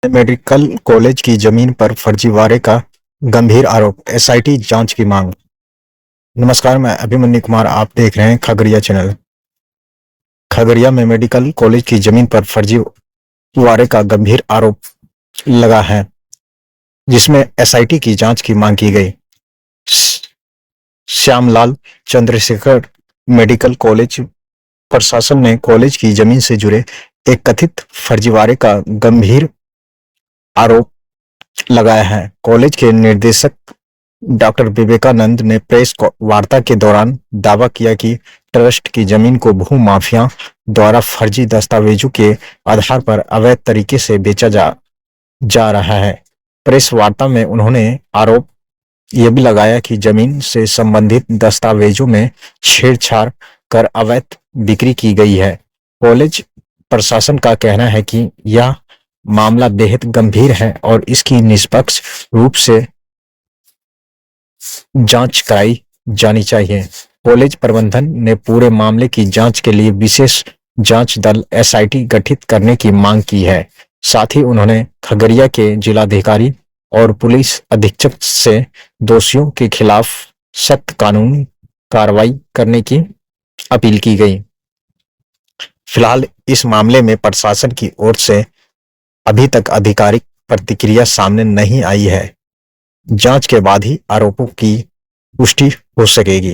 Medical college की जमीन पर फर्जीवाड़े का गंभीर आरोप, एसआईटी जांच की मांग। नमस्कार, मैं अभिमन्यु कुमार, आप देख रहे हैं खगड़िया चैनल। खगड़िया में मेडिकल कॉलेज की जमीन पर फर्जीवाड़े का गंभीर आरोप लगा है, जिसमें एसआईटी की जांच की मांग की गई। श्यामलाल चंद्रशेखर मेडिकल कॉलेज प्रशासन ने कॉलेज की जमीन से जुड़े एक कथित फर्जीवाड़े का गंभीर आरोप लगाया है। कॉलेज के निदेशक डॉक्टर विवेकानंद ने प्रेस वार्ता के दौरान दावा किया कि ट्रस्ट की जमीन को भू माफिया द्वारा फर्जी दस्तावेजों के आधार पर अवैध तरीके से बेचा जा रहा है। प्रेस वार्ता में उन्होंने आरोप यह भी लगाया कि जमीन से संबंधित दस्तावेजों में छेड़छाड़ कर अवैध बिक्री की गई है। कॉलेज प्रशासन का कहना है कि यह मामला बेहद गंभीर है और इसकी निष्पक्ष रूप से जांच कराई जानी चाहिए। कॉलेज प्रबंधन ने पूरे मामले की जांच के लिए विशेष जांच दल एसआईटी गठित करने की मांग की है। साथ ही उन्होंने खगड़िया के जिलाधिकारी और पुलिस अधीक्षक से दोषियों के खिलाफ सख्त कानूनी कार्रवाई करने की अपील की गई। फिलहाल इस मामले में प्रशासन की ओर से अभी तक आधिकारिक प्रतिक्रिया सामने नहीं आई है। जांच के बाद ही आरोपों की पुष्टि हो सकेगी।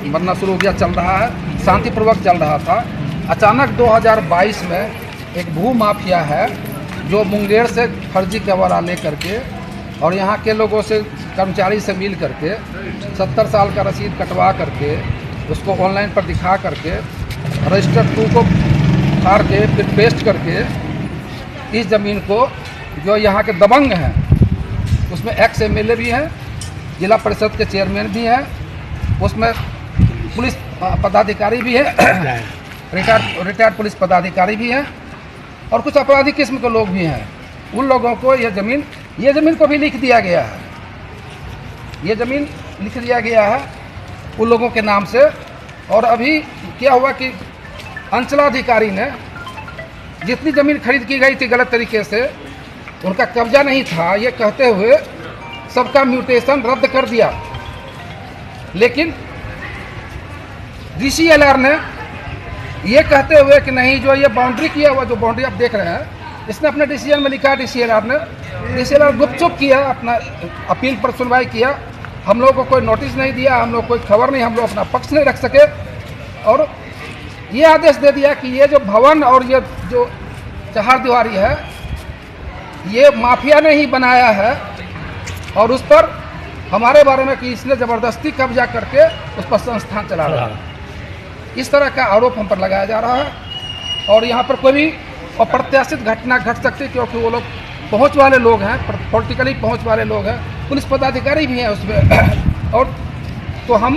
बनना शुरू हो गया, चल रहा है, शांतिपूर्वक चल रहा था। अचानक 2022 में एक भू माफिया है जो मुंगेर से फर्जी कवरा ले करके और यहाँ के लोगों से, कर्मचारी से मिल करके 70 साल का रसीद कटवा करके उसको ऑनलाइन पर दिखा करके रजिस्टर 2 को फाड़ के फिर पेस्ट करके इस ज़मीन को, जो यहाँ के दबंग हैं, उसमें एक्स एमएलए भी हैं, जिला परिषद के चेयरमैन भी हैं, उसमें पुलिस पदाधिकारी भी है, रिटायर्ड पुलिस पदाधिकारी भी हैं और कुछ अपराधी किस्म के लोग भी हैं। उन लोगों को ये ज़मीन को भी लिख दिया गया है। ये ज़मीन लिख दिया गया है उन लोगों के नाम से। और अभी क्या हुआ कि अंचलाधिकारी ने जितनी ज़मीन खरीद की गई थी गलत तरीके से, उनका कब्जा नहीं था ये कहते हुए सबका म्यूटेशन रद्द कर दिया। लेकिन डीसीएलआर ने ये कहते हुए कि नहीं, जो ये बाउंड्री किया हुआ, जो बाउंड्री आप देख रहे हैं, इसने अपने डिसीजन में लिखा, डीसीएलआर गुपचुप किया, अपना अपील पर सुनवाई किया। हम लोग को कोई नोटिस नहीं दिया, हम लोग कोई खबर नहीं, हम लोग अपना पक्ष नहीं रख सके और ये आदेश दे दिया कि ये जो भवन और ये जो चहारदीवारी है, ये माफिया ने ही बनाया है और उस पर हमारे बारे में कि इसने ज़बरदस्ती कब्जा करके उस पर संस्थान चला रहा है। इस तरह का आरोप हम पर लगाया जा रहा है और यहाँ पर कोई भी अप्रत्याशित घटना घट सकती है, क्योंकि वो लोग पहुँच वाले लोग हैं, पॉलिटिकली पहुँच वाले लोग हैं, पुलिस पदाधिकारी भी हैं उसमें। और तो हम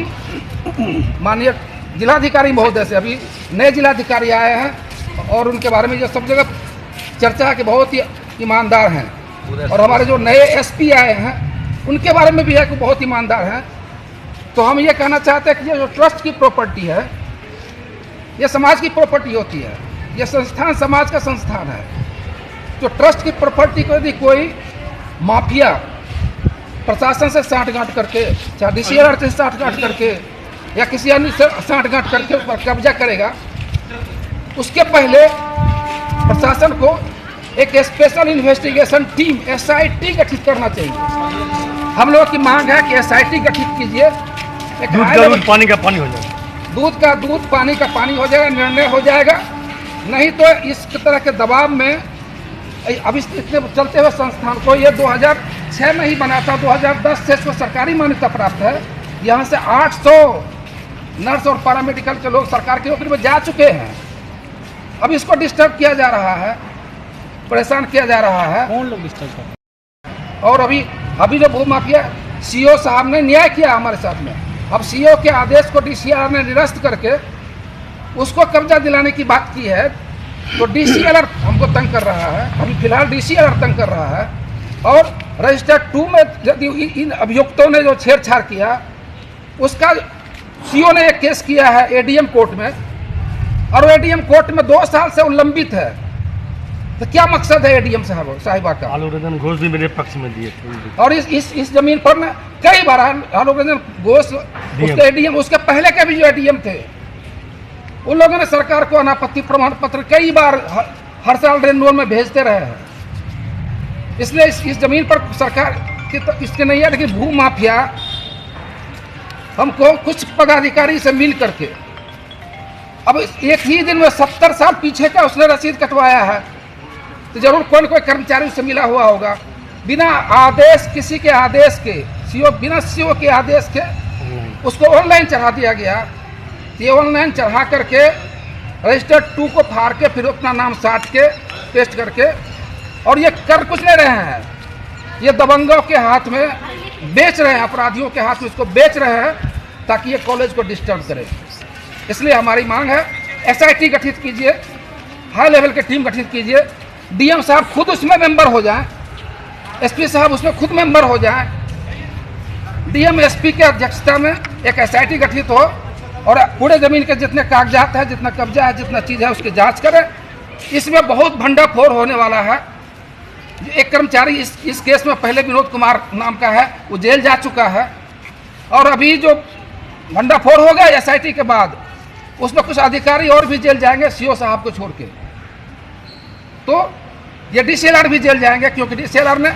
माननीय जिलाधिकारी महोदय से, अभी नए जिलाधिकारी आए हैं और उनके बारे में जो सब जगह चर्चा है कि बहुत ही ईमानदार हैं, और हमारे जो नए एसपी आए हैं उनके बारे में भी है कि बहुत ईमानदार हैं। तो हम ये कहना चाहते हैं कि ये जो ट्रस्ट की प्रॉपर्टी है, ये समाज की प्रॉपर्टी होती है, ये संस्थान समाज का संस्थान है। तो ट्रस्ट की प्रॉपर्टी को यदि कोई माफिया प्रशासन से साठगांठ करके, चाहे डीसीएलआर से साठगांठ करके या किसी अन्य से साठगांठ करके उस पर कब्जा करेगा, उसके पहले प्रशासन को एक स्पेशल इन्वेस्टिगेशन टीम एसआईटी गठित करना चाहिए। हम लोगों की मांग है कि एसआईटी गठित कीजिए। दूध पानी का पानी हो जाएगा, दूध का दूध, पानी का पानी हो जाएगा, निर्णय हो जाएगा। नहीं तो इस तरह के दबाव में अभी इतने चलते हुए संस्थान को, ये 2006 में ही बना था, 2010 से इसको सरकारी मान्यता प्राप्त है। यहाँ से 800 नर्स और पैरामेडिकल के लोग सरकार की नौकरी में जा चुके हैं। अब इसको डिस्टर्ब किया जा रहा है, परेशान किया जा रहा है। कौन लोग डिस्टर्ब कर रहे हैं? और अभी जो भू माफिया सीओ साहब ने न्याय किया हमारे साथ में, अब सीओ के आदेश को डीसीएलआर ने निरस्त करके उसको कब्जा दिलाने की बात की है। तो डीसीएलआर हमको तंग कर रहा है, अभी फिलहाल डीसीएलआर तंग कर रहा है। और रजिस्टर 2 में यदि इन अभियुक्तों ने जो छेड़छाड़ किया उसका सीओ ने एक केस किया है एडीएम कोर्ट में, और एडीएम कोर्ट में 2 साल से उल्लंबित है। तो क्या मकसद है एडीएम साहिबा का? आलोक रंजन घोष भी मेरे पक्ष में दिए थे। और इस जमीन पर ना कई बार आलोक रंजन घोष, उसके एडीएम, उसके पहले के भी जो एडीएम थे, उन लोगों ने सरकार को अनापत्ति प्रमाण पत्र कई बार हर साल रेन्यूअल में भेजते रहे हैं। इसलिए इस जमीन पर सरकार की तो इसके नहीं है, लेकिन भू माफिया हमको कुछ पदाधिकारी से मिल करके अब एक ही दिन में 70 साल पीछे का उसने रसीद कटवाया है, तो जरूर कोई न कोई कर्मचारी उससे मिला हुआ होगा। बिना आदेश, किसी के आदेश के, बिना सीओ के आदेश के उसको ऑनलाइन चढ़ा दिया गया। ये ऑनलाइन चढ़ा करके रजिस्टर्ड 2 को फाड़ के फिर अपना नाम साट के पेस्ट करके, और ये कर कुछ नहीं रहे हैं, ये दबंगों के हाथ में बेच रहे हैं, अपराधियों के हाथ में इसको बेच रहे हैं ताकि ये कॉलेज को डिस्टर्ब करे। इसलिए हमारी मांग है एसआईटी गठित कीजिए, हाई लेवल की टीम गठित कीजिए, डीएम साहब खुद उसमें मेंबर हो जाएं, एसपी साहब उसमें खुद मेंबर हो जाएं, डीएम एसपी के अध्यक्षता में एक एसआईटी गठित हो और पूरे ज़मीन के जितने कागजात हैं, जितना कब्जा है, जितना चीज़ है, उसकी जांच करें। इसमें बहुत भंडाफोड़ होने वाला है। एक कर्मचारी इस केस में पहले विनोद कुमार नाम का है, वो जेल जा चुका है, और अभी जो भंडाफोड़ होगा एसआईटी के बाद उसमें कुछ अधिकारी और भी जेल जाएंगे, सीओ साहब को छोड़ के। तो ये डीसीएलआर भी जेल जाएंगे, क्योंकि डीसीएलआर ने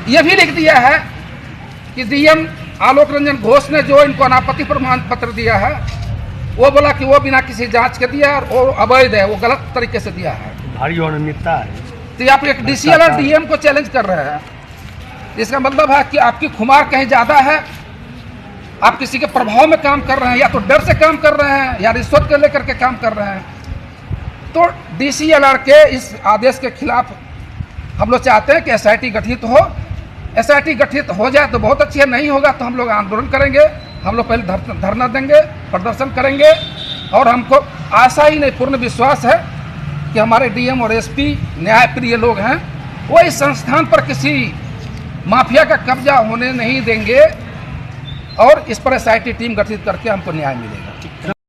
यह भी लिख दिया है कि डीएम आलोक रंजन घोष ने जो इनको अनापत्ति प्रमाण पत्र दिया है, वो बोला कि वो बिना किसी जांच के दिया और वो अवैध है, वो गलत तरीके से दिया है। भारी अनियमितता है। तो आप एक डीसीएलआर डीएम को चैलेंज कर रहे हैं, इसका मतलब है कि आपकी खुमार कहीं ज़्यादा है, आप किसी के प्रभाव में काम कर रहे हैं, या तो डर से काम कर रहे हैं, या रिश्वत को लेकर के काम कर रहे हैं। तो डीसीएलआर के इस आदेश के खिलाफ हम लोग चाहते हैं कि एसआईटी गठित हो। एसआईटी गठित हो जाए तो बहुत अच्छी है, नहीं होगा तो हम लोग आंदोलन करेंगे, हम लोग पहले धरना देंगे, प्रदर्शन करेंगे, और हमको आशा ही नहीं, पूर्ण विश्वास है कि हमारे डीएम और एसपी न्यायप्रिय लोग हैं, वो इस संस्थान पर किसी माफिया का कब्जा होने नहीं देंगे, और इस पर एसआईटी टीम गठित करके हमको न्याय मिलेगा।